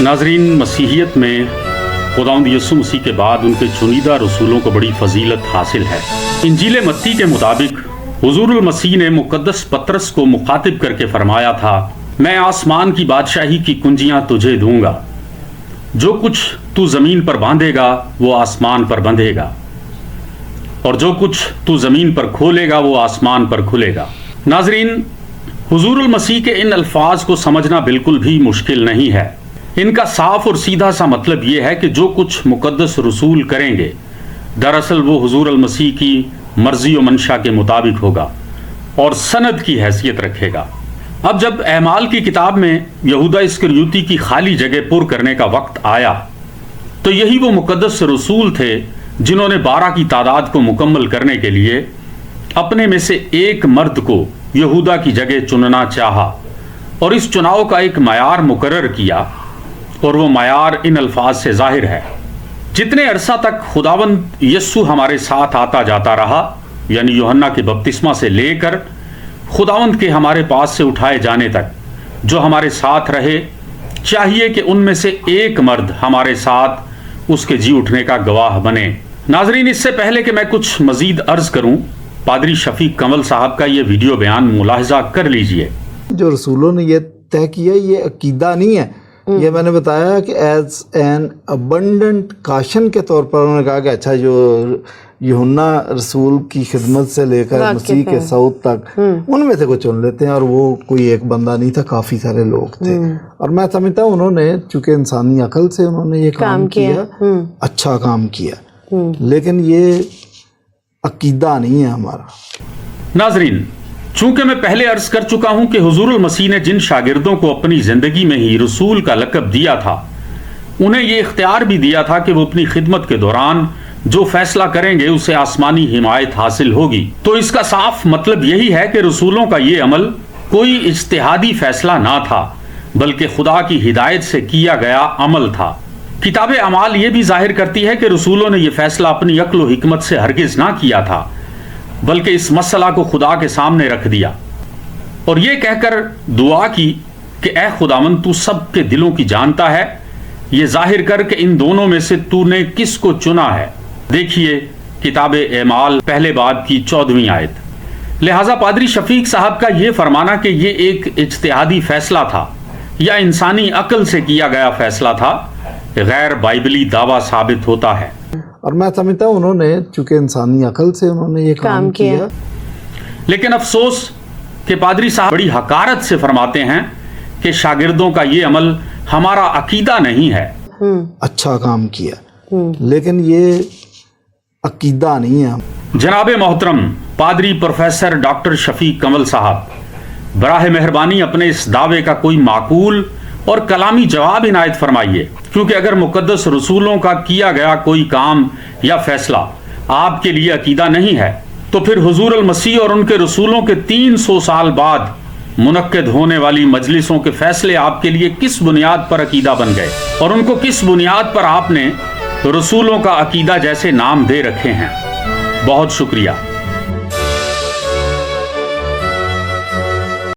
नाजरीन, मसीहियत में खुदावंद यीशु मसीह के बाद उनके चुनीदा रसूलों को बड़ी फजीलत हासिल है। इंजील मत्ती के मुताबिक हुजूरुल मसीह ने मुकद्दस पतरस को मुखातिब करके फरमाया था, मैं आसमान की बादशाही की कुंजियां तुझे दूंगा, जो कुछ तू जमीन पर बांधेगा वो आसमान पर बंधेगा, और जो कुछ तू जमीन पर खोलेगा वो आसमान पर खुलेगा। नाजरीन, हुजूरुल मसीह के इन अल्फाज को समझना बिल्कुल भी मुश्किल नहीं है। इनका साफ और सीधा सा मतलब ये है कि जो कुछ मुकद्दस रसूल करेंगे दरअसल वो हुजूरुल मसीह की मर्जी और मंशा के मुताबिक होगा और सनद की हैसियत रखेगा। अब जब अमाल की किताब में यहूदा इस्करियोती की खाली जगह पुर करने का वक्त आया तो यही वो मुकद्दस रसूल थे जिन्होंने 12 की तादाद को मुकम्मल करने के लिए अपने में से एक मर्द को यहूदा की जगह चुनना चाहा और इस चुनाव का एक मयार मुकर्रर किया, और वो मयार इन अल्फाज से जाहिर है, जितने अरसा तक खुदावंद यस्सु हमारे साथ आता जाता रहा, यानी यूहन्ना के बपतिस्मा से लेकर खुदावंद के हमारे पास से उठाए जाने तक जो हमारे साथ रहे, चाहिए कि उनमें से एक मर्द हमारे साथ उसके जी उठने का गवाह बने। नाजरीन, इससे पहले कि मैं कुछ मजीद अर्ज करूं, पादरी शफीक कंवल साहब का ये वीडियो बयान मुलाहजा कर लीजिए। जो रसूलों ने ये तय किया ये अकीदा नहीं है, ये मैंने बताया कि एज एन अबंडेंट काशन के तौर पर उन्होंने कहा कि अच्छा जो यूहन्ना रसूल की खिदमत से लेकर मसीह के सऊद तक उनमें से को चुन लेते हैं, और वो कोई एक बंदा नहीं था, काफ़ी सारे लोग थे। और मैं समझता हूँ उन्होंने चूँकि इंसानी अकल से उन्होंने ये काम किया, अच्छा काम किया, लेकिन ये अकीदा नहीं है हमारा। नाजरीन, चूंकि मैं पहले अर्ज कर चुका हूं कि हुजूरुल मसीह ने जिन शागिर्दों को अपनी जिंदगी में ही रसूल का लक़ब दिया था, उन्हें यह इख्तियार भी दिया था कि वो अपनी खिदमत के दौरान जो फैसला करेंगे उसे आसमानी हिमायत हासिल होगी। तो इसका साफ मतलब यही है कि रसूलों का ये अमल कोई इज्तिहादी फैसला ना था, बल्कि खुदा की हिदायत से किया गया अमल था। किताब अमाल ये भी जाहिर करती है कि रसूलों ने यह फैसला अपनी अक्ल व हिकमत से हरगिज ना किया था, बल्कि इस मसला को खुदा के सामने रख दिया और ये कहकर दुआ की कि ए खुदावंद, तू सब के दिलों की जानता है, ये जाहिर कर कि इन दोनों में से तूने किस को चुना है। देखिए किताब अमाल पहले बाब की 14वीं आयत। लिहाजा पादरी शफीक साहब का ये फरमाना कि ये एक इज्तिहादी फैसला था या इंसानी अक्ल से किया गया फैसला था, गैर बाइबली दावा साबित होता है। और मैं समझता हूँ उन्होंने चूंकि इंसानी अकल से उन्होंने ये काम किया। लेकिन अफसोस कि पादरी साहब बड़ी हकारत से फरमाते हैं कि शागिर्दों का ये अमल हमारा अकीदा नहीं है। अच्छा काम किया, लेकिन ये अकीदा नहीं है। जनाब मोहतरम पादरी प्रोफेसर डॉक्टर शफीक कंवल साहब, बराह मेहरबानी अपने इस दावे का कोई माकूल और कलामी जवाब इनायत फरमाइए, क्योंकि अगर मुकद्दस रसूलों का किया गया कोई काम या फैसला आपके लिए अकीदा नहीं है, तो फिर हुजूरुल मसीह और उनके रसूलों के 300 साल बाद मुनक्किद होने वाली मजलिसों के फैसले आपके लिए किस बुनियाद पर अकीदा बन गए, और उनको किस बुनियाद पर आपने रसूलों का अकीदा जैसे नाम दे रखे हैं। बहुत शुक्रिया।